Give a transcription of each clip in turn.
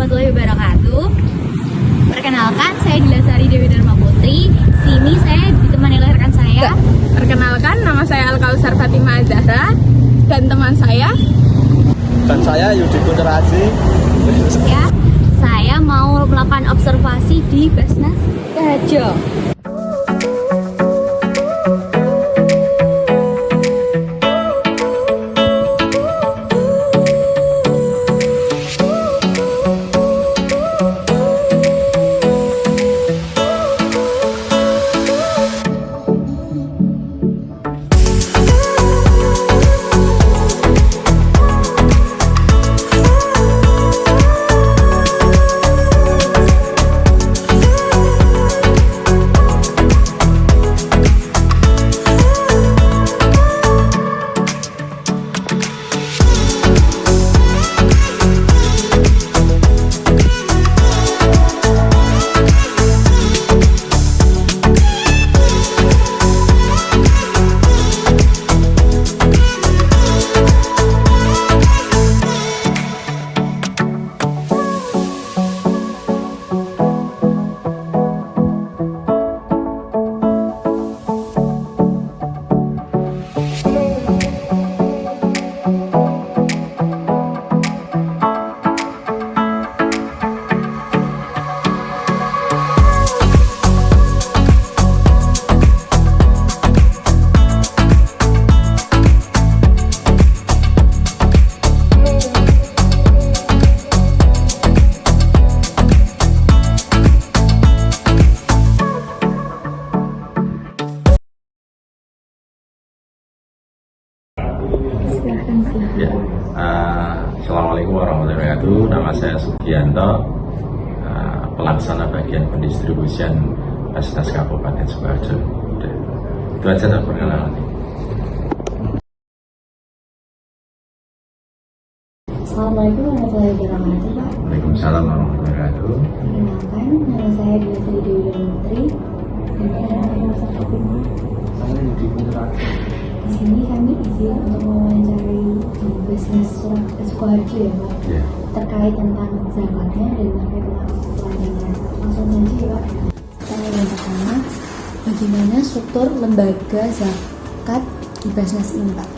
warahmatullahi wabarakatuh. Perkenalkan, saya Dilasari Dewi Dharma Putri. Sini saya ditemani oleh rekan saya. Perkenalkan, nama saya Alkausar Fatimah Zahra dan teman saya. Dan saya Yudi Putraji. Ya, saya mau melakukan observasi di Basnas Sukoharjo. Ya, Assalamualaikum warahmatullahi wabarakatuh. Nama saya Sugianto, pelaksana bagian pendistribusian Basnas Kabupaten Sukoharjo. Itu aja perkenalan. Assalamualaikum warahmatullahi wabarakatuh, Pak. Waalaikumsalam warahmatullahi wabarakatuh. Perkenalkan, nama saya Dilasari Dewi Dharma Putri. Dan saya Alkausar Fatimah. Saya Yudi Putraji. Di sini kami izin untuk mewawancari di Basnas Sukoharjo ya, Pak. Ya. Terkait tentang zakatnya dan terkait pelayanan. Langsung saja ya, Pak. Pertanyaan yang pertama, bagaimana struktur lembaga zakat di Basnas ini, Pak?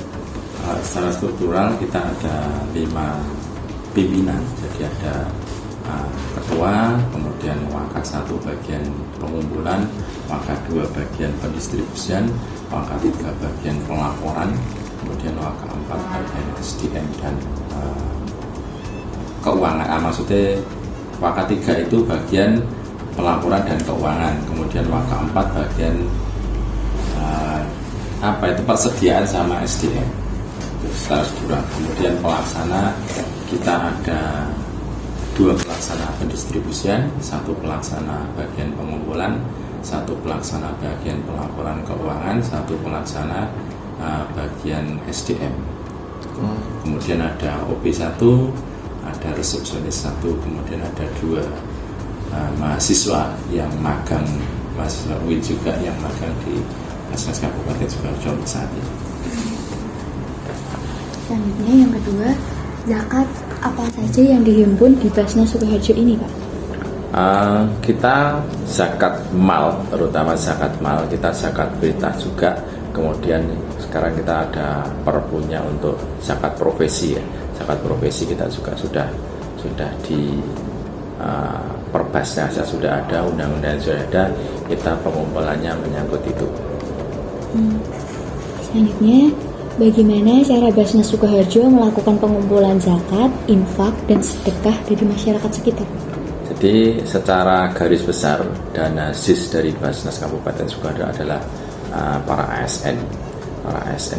Secara struktural kita ada 5 pimpinan, jadi ada ketua, kemudian wakil 1 bagian pengumpulan, wakil 2 bagian pendistribusian, wakil 3 bagian pelaporan, kemudian wakil 4 bagian SDM dan keuangan. Maksudnya wakil 3 itu bagian pelaporan dan keuangan, kemudian wakil 4 bagian persediaan sama SDM secara struktural. Kemudian pelaksana kita ada 2 pelaksana pendistribusian, 1 pelaksana bagian pengumpulan, 1 pelaksana bagian pelaporan keuangan, 1 pelaksana bagian SDM. Kemudian ada OP1, ada resepsionis 1, kemudian ada 2 mahasiswa yang magang, mahasiswa UIN juga yang magang di Basnas Kabupaten Sukoharjo saat ini. Selanjutnya yang kedua, zakat apa saja yang dihimpun di Basnas Sukoharjo ini, Pak? Kita zakat mal, terutama zakat mal, kita zakat berita juga. Kemudian sekarang kita ada perpunya untuk zakat profesi ya. Zakat profesi kita juga sudah di Perbasnas sudah ada, undang-undang sudah ada, kita pengumpulannya menyangkut itu. Selanjutnya, bagaimana cara Basnas Sukoharjo melakukan pengumpulan zakat, infak, dan sedekah dari masyarakat sekitar? Jadi secara garis besar dana SIS dari Basnas Kabupaten Sukoharjo adalah para ASN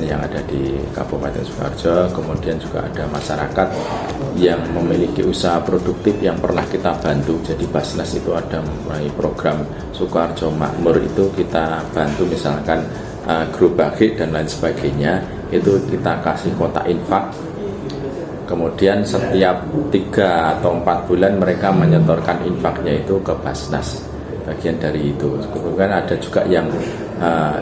yang ada di Kabupaten Sukoharjo, kemudian juga ada masyarakat yang memiliki usaha produktif yang pernah kita bantu. Jadi Basnas itu ada mulai program Sukoharjo Makmur, itu kita bantu misalkan gerobak dan lain sebagainya, itu kita kasih kotak infak. Kemudian setiap 3 atau 4 bulan mereka menyetorkan infaknya itu ke Basnas, bagian dari itu. Kemudian ada juga yang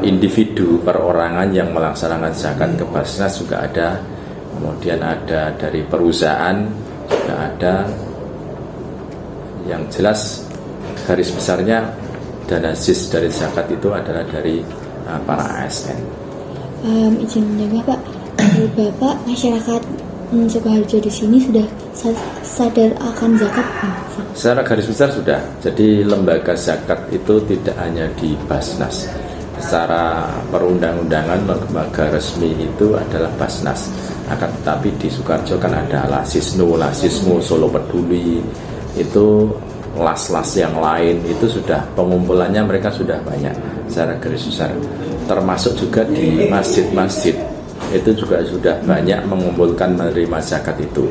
individu perorangan yang melaksanakan zakat ke Basnas juga ada. Kemudian ada dari perusahaan juga ada. yang jelas garis besarnya dana zis dari zakat itu adalah dari para ASN. Izin menjaga Pak, menurut Bapak masyarakat Sukoharjo di sini sudah sadar akan zakat? Secara garis besar sudah. Jadi lembaga zakat itu tidak hanya di Basnas. Secara perundang-undangan lembaga resmi itu adalah Basnas. Akan tetapi di Sukoharjo kan ada Lasismu, Solo Peduli, itu las-las yang lain itu sudah pengumpulannya mereka sudah banyak secara garis besar. Termasuk juga di masjid-masjid itu juga sudah banyak mengumpulkan menerima zakat itu.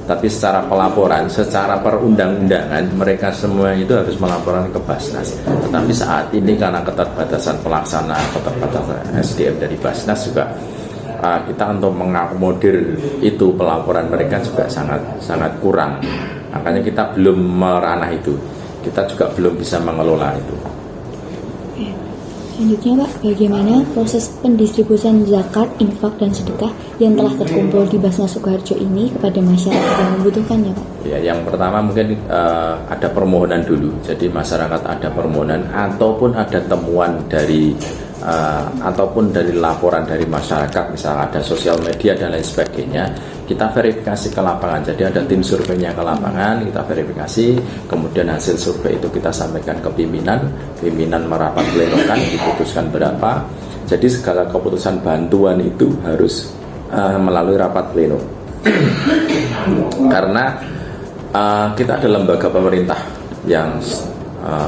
Tapi secara pelaporan, secara perundang-undangan mereka semua itu harus melaporkan ke Basnas. Tetapi saat ini karena keterbatasan pelaksana, keterbatasan SDM dari Basnas juga kita untuk mengakomodir itu pelaporan mereka juga sangat kurang. Makanya kita belum meranah itu. Kita juga belum bisa mengelola itu. Selanjutnya Pak, bagaimana proses pendistribusian zakat, infak, dan sedekah yang telah terkumpul di Basnas Sukoharjo ini kepada masyarakat yang membutuhkannya Pak? Ya, yang pertama mungkin ada permohonan dulu. Jadi masyarakat ada permohonan ataupun ada temuan dari ataupun dari laporan dari masyarakat, misalnya ada sosial media dan lain sebagainya, kita verifikasi ke lapangan. Jadi ada tim surveinya ke lapangan, kita verifikasi, kemudian hasil survei itu kita sampaikan ke pimpinan merapat plenokan, diputuskan berapa. Jadi segala keputusan bantuan itu harus melalui rapat pleno. Karena kita ada lembaga pemerintah yang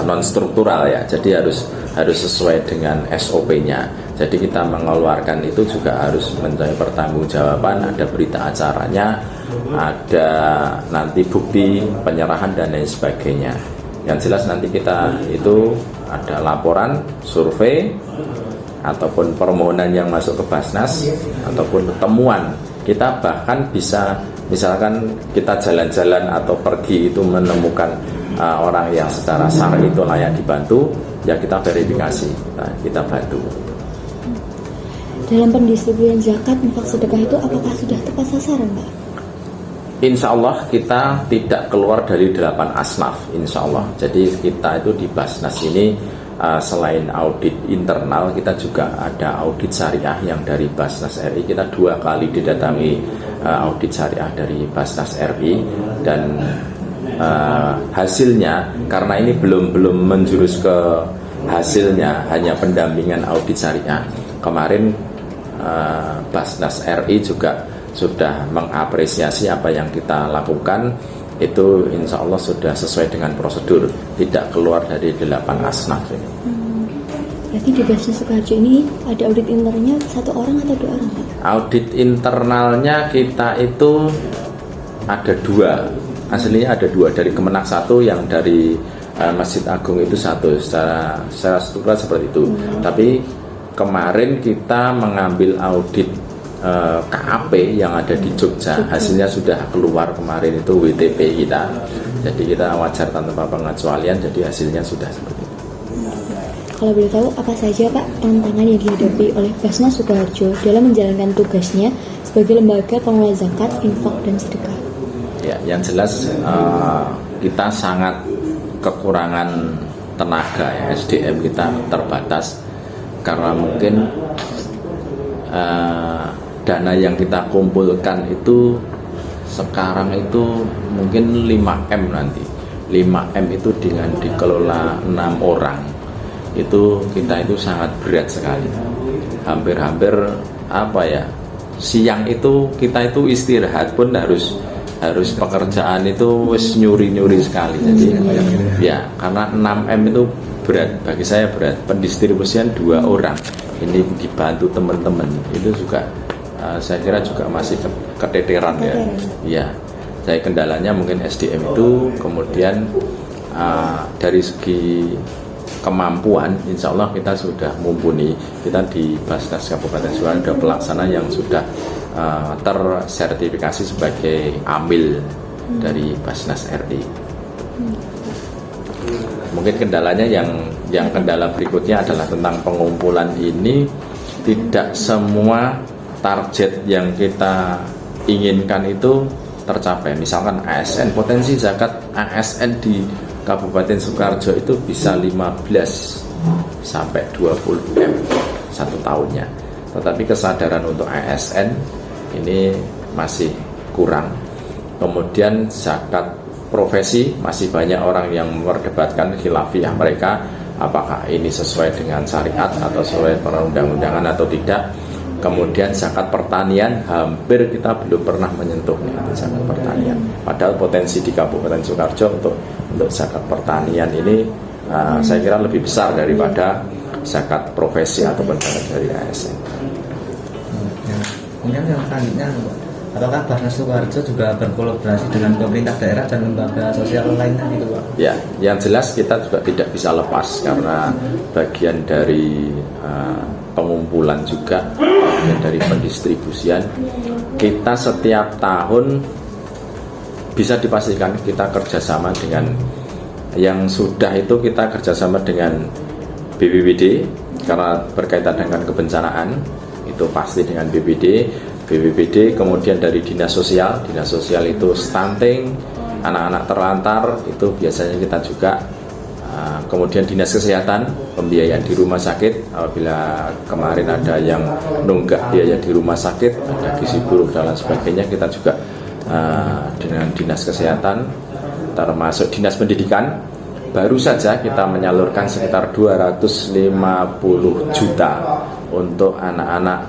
non struktural ya, jadi harus sesuai dengan SOP-nya. Jadi kita mengeluarkan itu juga harus mencari pertanggungjawaban, ada berita acaranya, ada nanti bukti penyerahan dan lain sebagainya. Yang jelas nanti kita itu ada laporan, survei, ataupun permohonan yang masuk ke Basnas, ataupun temuan. Kita bahkan bisa, misalkan kita jalan-jalan atau pergi itu menemukan orang yang secara syar'i itu layak dibantu, ya kita verifikasi, kita bantu. Dalam pendistribusian zakat, infak, sedekah itu apakah sudah tepat sasaran Pak? Insya Allah kita tidak keluar dari 8 asnaf, insya Allah. Jadi kita itu di Basnas ini selain audit internal, kita juga ada audit syariah yang dari Basnas RI. Kita 2 kali didatangi audit syariah dari Basnas RI, dan hasilnya, karena ini belum menjurus ke hasilnya, hanya pendampingan audit syariah. Kemarin Basnas RI juga sudah mengapresiasi apa yang kita lakukan, itu insya Allah sudah sesuai dengan prosedur, tidak keluar dari 8 asnaf ini. Berarti di Basnas Sukoharjo ini ada audit internalnya 1 orang atau 2 orang Pak? Audit internalnya kita itu ada 2. Aslinya ada 2, dari Kemenak 1, yang dari Masjid Agung itu 1. Secara struktural seperti itu. Tapi kemarin kita mengambil audit KAP yang ada di Jogja. Hasilnya sudah keluar kemarin, itu WTP kita. Jadi kita wajar tanpa pengecualian, jadi hasilnya sudah seperti itu. Kalau boleh tahu, apa saja Pak tantangan yang dihadapi oleh Basnas Sukoharjo dalam menjalankan tugasnya sebagai lembaga pengelola zakat, infak, dan sedekah? Ya, yang jelas kita sangat kekurangan tenaga ya, SDM kita terbatas karena mungkin dana yang kita kumpulkan itu sekarang itu mungkin 5M nanti. 5M itu dengan dikelola 6 orang itu kita itu sangat berat sekali. Hampir-hampir apa ya, siang itu kita itu istirahat pun harus pekerjaan itu wis nyuri sekali. Jadi ya karena 6M itu berat, bagi saya berat. Pendistribusian 2 orang ini dibantu teman-teman itu juga saya kira juga masih keteteran ya. Ya, saya kendalanya mungkin SDM itu, kemudian dari segi kemampuan, insya Allah kita sudah mumpuni. Kita di Basnas Kabupaten Sukoharjo ada pelaksana yang sudah tersertifikasi sebagai amil dari Basnas RI. Mungkin kendalanya yang kendala berikutnya adalah tentang pengumpulan ini. Tidak semua target yang kita inginkan itu tercapai. Misalkan ASN, potensi zakat ASN di Kabupaten Sukoharjo itu bisa 15 sampai 20 M satu tahunnya. Tetapi kesadaran untuk ASN ini masih kurang. Kemudian zakat profesi, masih banyak orang yang memperdebatkan khilafiyah mereka, apakah ini sesuai dengan syariat atau sesuai perundang-undangan atau tidak. Kemudian zakat pertanian, hampir kita belum pernah menyentuhnya, zakat pertanian. Padahal potensi di Kabupaten Sukoharjo untuk zakat pertanian ini saya kira lebih besar daripada zakat profesi ataupun zakat dari ASN. Kemudian yang selanjutnya, apakah Basnas Sukoharjo juga berkolaborasi dengan pemerintah daerah dan lembaga sosial lainnya gitu Pak? Ya, yang jelas kita juga tidak bisa lepas karena bagian dari pengumpulan juga, bagian dari pendistribusian. Kita setiap tahun bisa dipastikan kita kerjasama dengan yang sudah itu, kita kerjasama dengan BPBD karena berkaitan dengan kebencanaan, itu pasti dengan BPBD, kemudian dari dinas sosial itu stunting, anak-anak terlantar itu biasanya kita juga, kemudian dinas kesehatan, pembiayaan di rumah sakit apabila kemarin ada yang nunggak biaya di rumah sakit, ada gizi buruk dan lain sebagainya, kita juga dengan dinas kesehatan, termasuk dinas pendidikan. Baru saja kita menyalurkan sekitar 250 juta untuk anak-anak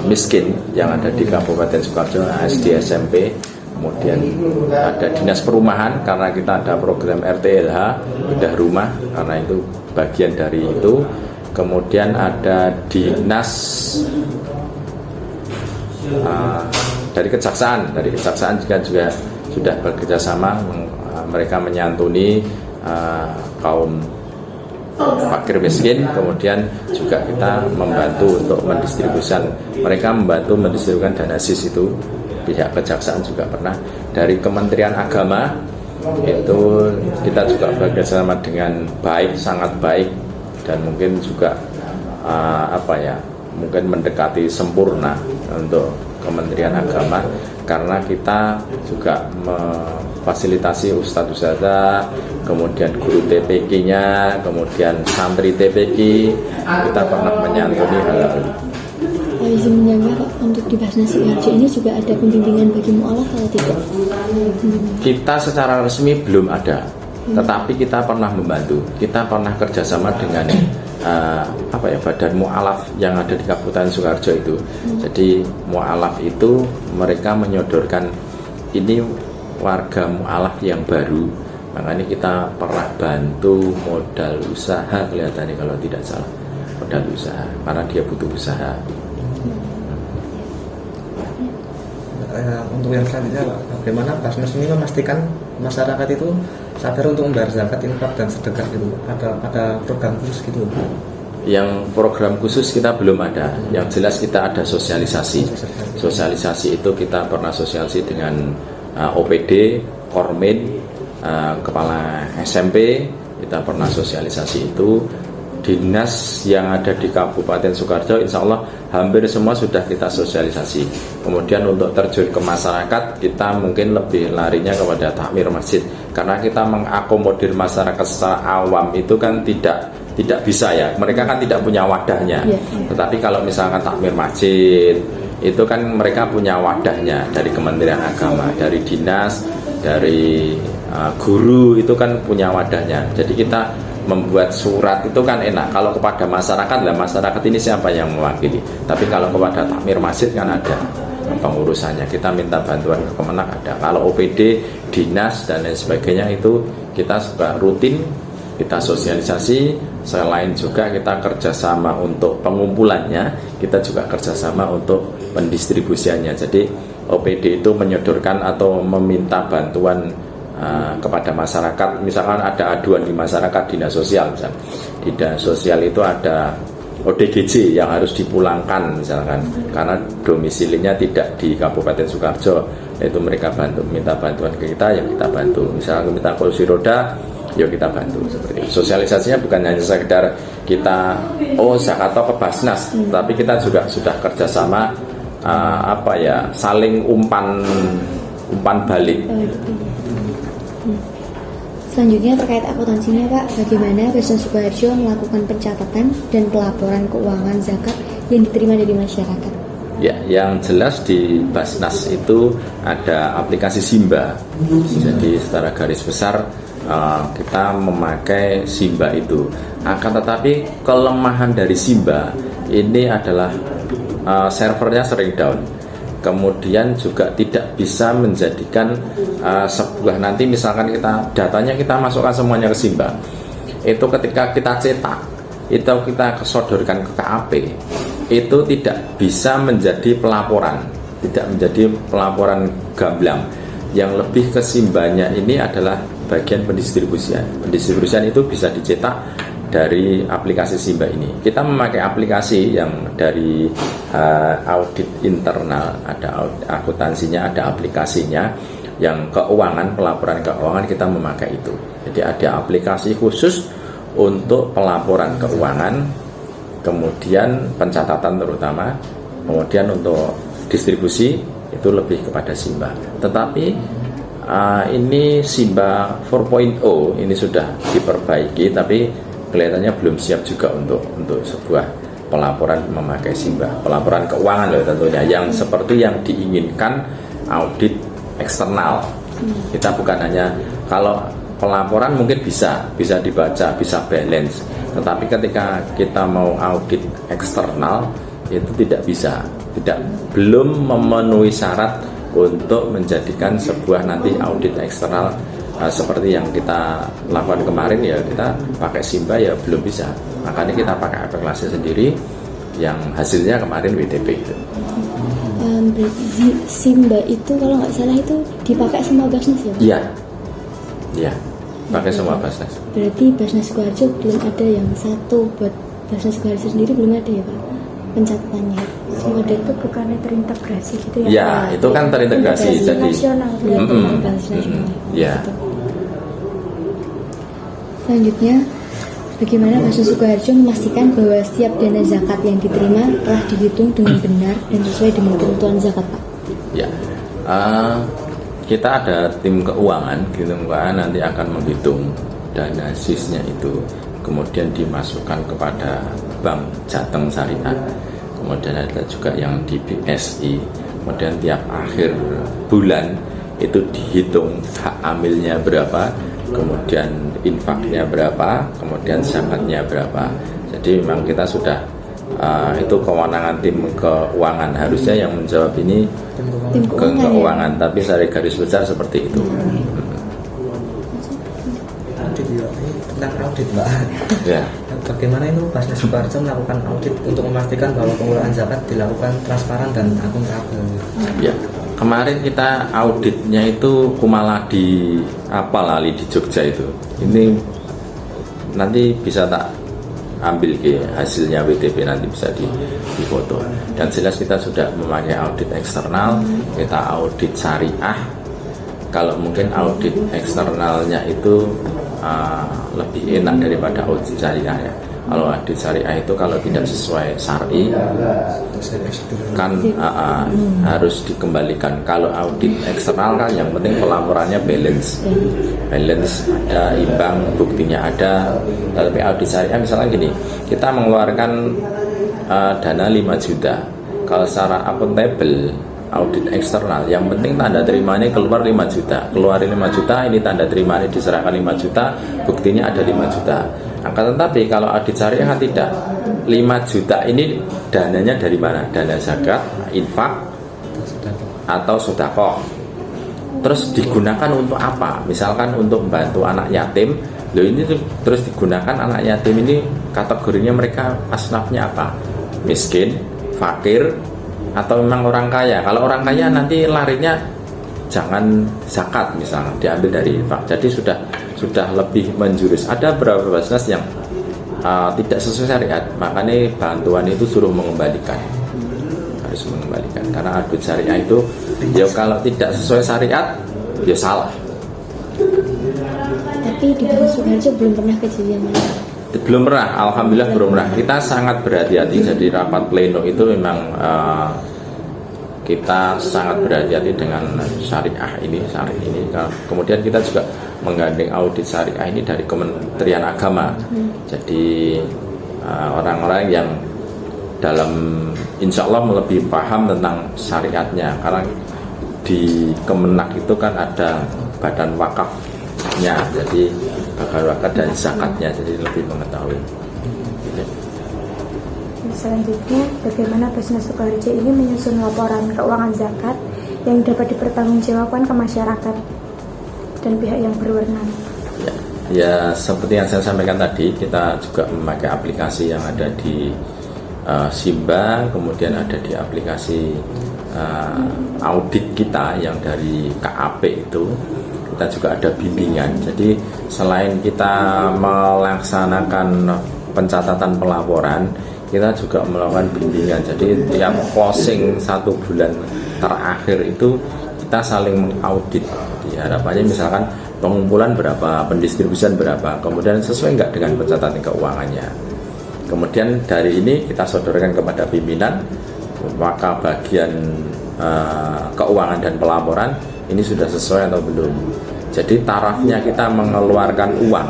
miskin yang ada di Kabupaten Sukoharjo, SD, SMP. Kemudian ada dinas perumahan karena kita ada program RTLH, bedah rumah, karena itu bagian dari itu. Kemudian ada dinas dari kejaksaan juga sudah bekerjasama, mereka menyantuni kaum fakir miskin. Kemudian juga kita membantu untuk mendistribusikan, mereka membantu mendistribusikan dana SIS itu. Pihak kejaksaan juga pernah. Dari Kementerian Agama itu kita juga bekerjasama dengan baik, sangat baik, dan mungkin juga mungkin mendekati sempurna untuk Kementerian Agama, karena kita juga memfasilitasi ustadz-ustadzah, kemudian guru TPQ-nya, kemudian santri TPQ, kita pernah menyantuni hal-hal. Izin menyangka Pak, untuk di Basnas Sukoharjo ini juga ada pembimbingan bagi mu'alaf atau tidak? Kita secara resmi belum ada, tetapi kita pernah membantu. Kita pernah kerjasama dengan badan mu'alaf yang ada di Kabupaten Sukoharjo itu. Jadi mu'alaf itu mereka menyodorkan ini warga mu'alaf yang baru, makanya kita pernah bantu modal usaha, kelihatannya kalau tidak salah modal usaha, karena dia butuh usaha. Untuk yang selanjutnya Pak, bagaimana Basnas ini memastikan masyarakat itu sadar untuk membayar zakat, infak dan sedekah gitu? Ada program khusus gitu? Yang program khusus kita belum ada. Yang jelas kita ada sosialisasi. Sosialisasi itu kita pernah sosialisasi dengan OPD, Kormin, kepala SMP, kita pernah sosialisasi itu. Dinas yang ada di Kabupaten Sukoharjo insya Allah hampir semua sudah kita sosialisasi. Kemudian untuk terjun ke masyarakat, kita mungkin lebih larinya kepada takmir masjid, karena kita mengakomodir masyarakat secara awam itu kan tidak bisa ya, mereka kan tidak punya wadahnya. Tetapi kalau misalkan takmir masjid itu kan mereka punya wadahnya, dari Kementerian Agama, dari dinas, dari guru, itu kan punya wadahnya. Jadi kita membuat surat itu kan enak. Kalau kepada masyarakat, lah masyarakat ini siapa yang mewakili. Tapi kalau kepada takmir masjid kan ada pengurusannya. Kita minta bantuan ke Kemenak ada. Kalau OPD, dinas dan lain sebagainya itu kita juga rutin kita sosialisasi. Selain juga kita kerjasama untuk pengumpulannya, kita juga kerjasama untuk pendistribusiannya. Jadi OPD itu menyodorkan atau meminta bantuan kepada masyarakat. Misalkan ada aduan di masyarakat, dinas sosial misalkan. Dinas sosial itu ada ODGJ yang harus dipulangkan misalkan, karena domisilinya tidak di Kabupaten Sukoharjo, itu mereka minta bantuan ke kita, yang kita bantu. Misalkan minta kursi roda, ya kita bantu. Seperti itu. Sosialisasinya bukan hanya sekedar kita zakat atau ke Basnas, tapi kita juga sudah kerjasama saling umpan umpan balik. Oh, gitu ya. Selanjutnya terkait akuntansinya Pak, bagaimana Basnas Sukoharjo melakukan pencatatan dan pelaporan keuangan zakat yang diterima dari masyarakat? Ya, yang jelas di Basnas itu ada aplikasi Simba. Jadi secara garis besar kita memakai Simba itu. Akan tetapi kelemahan dari Simba ini adalah servernya sering down. Kemudian juga tidak bisa menjadikan sebuah, nanti misalkan datanya kita masukkan semuanya ke Simba. Itu ketika kita cetak, itu kita sodorkan ke KAP, itu tidak bisa menjadi pelaporan, tidak menjadi pelaporan gamblang. Yang lebih ke Simbanya ini adalah bagian pendistribusian. Pendistribusian itu bisa dicetak dari aplikasi Simba ini. Kita memakai aplikasi yang dari audit internal, ada akuntansinya, ada aplikasinya. Yang keuangan, pelaporan keuangan kita memakai itu. Jadi ada aplikasi khusus untuk pelaporan keuangan, kemudian pencatatan terutama, kemudian untuk distribusi itu lebih kepada Simba. Tetapi ini Simba 4.0 ini sudah diperbaiki, tapi kelihatannya belum siap juga untuk sebuah pelaporan memakai Simba, pelaporan keuangan loh tentunya, yang seperti yang diinginkan audit eksternal. Kita bukan hanya, kalau pelaporan mungkin bisa dibaca, bisa balance, tetapi ketika kita mau audit eksternal itu tidak bisa, belum memenuhi syarat untuk menjadikan sebuah nanti audit eksternal seperti yang kita lakukan kemarin. Ya kita pakai Simba ya belum bisa, makanya kita pakai aplikasi sendiri yang hasilnya kemarin WTP itu. Berarti Simba itu kalau nggak salah itu dipakai semua Basnas ya? Iya, pakai semua Basnas. Berarti Basnas Sukoharjo belum ada yang satu buat Basnas Sukoharjo sendiri, belum ada ya Pak pencatatannya? Semua itu bukannya terintegrasi gitu ya? Ya, itu kan terintegrasi jadi nasional. Ya. Selanjutnya, bagaimana Basnas Sukoharjo memastikan bahwa setiap dana zakat yang diterima telah dihitung dengan benar dan sesuai dengan ketentuan zakat, Pak? Ya, kita ada tim keuangan nanti akan menghitung dana sisnya itu, kemudian dimasukkan kepada Bank Jateng Syariah, kemudian ada juga yang di BSI, kemudian tiap akhir bulan itu dihitung hak amilnya berapa, kemudian infaknya berapa, kemudian zakatnya berapa. Jadi memang kita sudah itu kewenangan tim keuangan, harusnya yang menjawab ini tim keuangan, tapi dari garis besar seperti itu. Tentang audit Mbak. Ya. Bagaimana itu Basnas Sukoharjo melakukan audit untuk memastikan bahwa pengelolaan zakat dilakukan transparan dan akuntabel? Ya, kemarin kita auditnya itu Kumala di Lali di Jogja itu. Ini nanti bisa tak ambil ke hasilnya WTP, nanti bisa difoto. Dan jelas kita sudah memakai audit eksternal, kita audit syariah. Kalau mungkin audit eksternalnya itu lebih enak daripada audit syariah ya. Kalau audit syariah itu kalau tidak sesuai syar'i kan harus dikembalikan. Kalau audit eksternal kan yang penting pelaporannya balance ada, imbang, buktinya ada. Tapi audit syariah misalnya gini, kita mengeluarkan dana 5 juta, kalau secara akuntabel audit eksternal yang penting tanda terimanya keluar 5 juta, keluarin 5 juta, ini tanda terimanya diserahkan 5 juta, buktinya ada 5 juta. Akan tetapi kalau audit syariah kan tidak, 5 juta ini dananya dari mana? Dana zakat, infak atau sedekah. Terus digunakan untuk apa? Misalkan untuk membantu anak yatim. Loh, ini terus digunakan anak yatim ini kategorinya mereka asnafnya apa? Miskin, fakir, atau memang orang kaya. Kalau orang kaya nanti larinya jangan zakat misalnya, diambil dari infak. Jadi sudah lebih menjurus. Ada beberapa Basnas yang tidak sesuai syariat, makanya bantuan itu suruh mengembalikan, harus mengembalikan. Karena audit syariah itu ya kalau tidak sesuai syariat ya salah. Tapi di Basnas Sukoharjo belum pernah kejadian mana? Belum pernah, alhamdulillah belum pernah. Kita sangat berhati-hati. Jadi rapat pleno itu memang kita sangat berhati-hati dengan syariah ini. Kemudian kita juga menggandeng audit syariah ini dari Kementerian Agama. Jadi orang-orang yang dalam insya Allah lebih paham tentang syariatnya, karena di Kemenak itu kan ada badan wakafnya, jadi badan wakaf dan zakatnya, jadi lebih mengetahui. Selanjutnya, bagaimana Basnas Sukoharjo ini menyusun laporan keuangan zakat yang dapat dipertanggungjawabkan ke masyarakat dan pihak yang berwenang? Ya, seperti yang saya sampaikan tadi, kita juga memakai aplikasi yang ada di Simba, kemudian ada di aplikasi audit kita yang dari KAP itu. Kita juga ada bimbingan. Jadi selain kita melaksanakan pencatatan pelaporan, kita juga melakukan bimbingan. Jadi tiap closing 1 bulan terakhir itu kita saling mengaudit. Harapannya misalkan pengumpulan berapa, pendistribusian berapa, kemudian sesuai enggak dengan pencatatan keuangannya. Kemudian dari ini kita sodorkan kepada pimpinan, maka bagian keuangan dan pelaporan ini sudah sesuai atau belum. Jadi tarafnya kita mengeluarkan uang,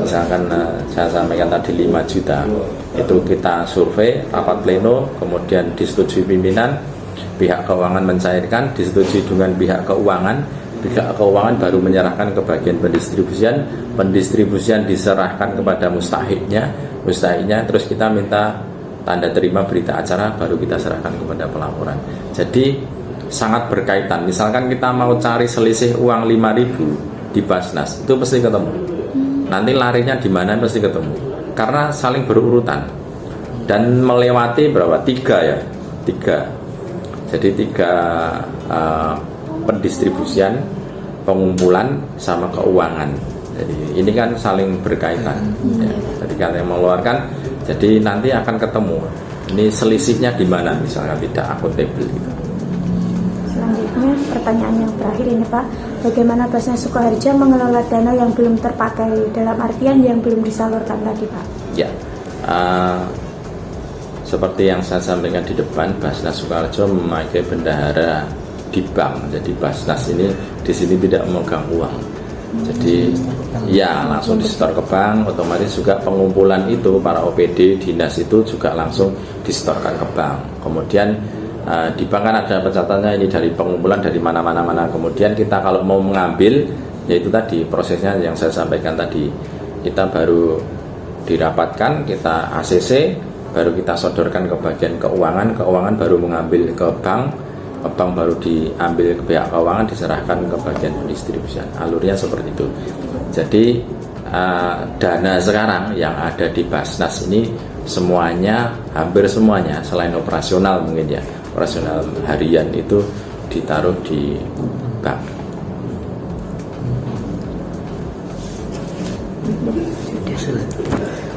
misalkan saya sampaikan tadi 5 juta, itu kita survei, rapat pleno, kemudian disetujui pimpinan, pihak keuangan mencairkan, disetujui dengan pihak keuangan baru menyerahkan ke bagian pendistribusian diserahkan kepada mustahiknya, terus kita minta tanda terima berita acara, baru kita serahkan kepada pelaporan. Jadi sangat berkaitan. Misalkan kita mau cari selisih uang 5.000 di Basnas, itu pasti ketemu. Nanti larinya di mana pasti ketemu, karena saling berurutan dan melewati berapa? 3 ya, 3. Jadi 3 pendistribusian, pengumpulan sama keuangan. Jadi ini kan saling berkaitan. Ya. Jadi kalau yang mengeluarkan, jadi nanti akan ketemu. Ini selisihnya di mana, misalnya tidak akuntabel gitu. Selanjutnya, pertanyaan yang terakhir ini Pak, bagaimana Basnas Sukoharjo mengelola dana yang belum terpakai, dalam artian yang belum disalurkan tadi Pak? Ya, seperti yang saya sampaikan di depan, Basnas Sukoharjo memakai bendahara di bank. Jadi Basnas ini di sini tidak memegang uang. Jadi ya langsung disetor ke bank, otomatis juga pengumpulan itu para OPD dinas itu juga langsung disetorkan ke bank. Kemudian di bank kan ada pencatatannya ini dari pengumpulan dari mana. Kemudian kita kalau mau mengambil, yaitu tadi prosesnya yang saya sampaikan tadi, kita baru dirapatkan, kita ACC, baru kita sodorkan ke bagian keuangan baru mengambil ke bank baru diambil ke pihak keuangan, diserahkan ke bagian pendistribusian. Alurnya seperti itu. Jadi dana sekarang yang ada di Basnas ini semuanya, hampir semuanya selain operasional mungkin ya, operasional harian itu ditaruh di bank.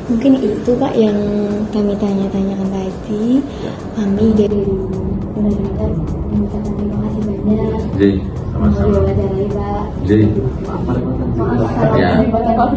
Mungkin itu Pak yang kami tanya-tanyakan tadi. Kami dari benar-benar mengucapkan terima kasih banyak. Jadi, mau diwawancarai Pak. jadi, Maaf, salah ya. dari Bapak.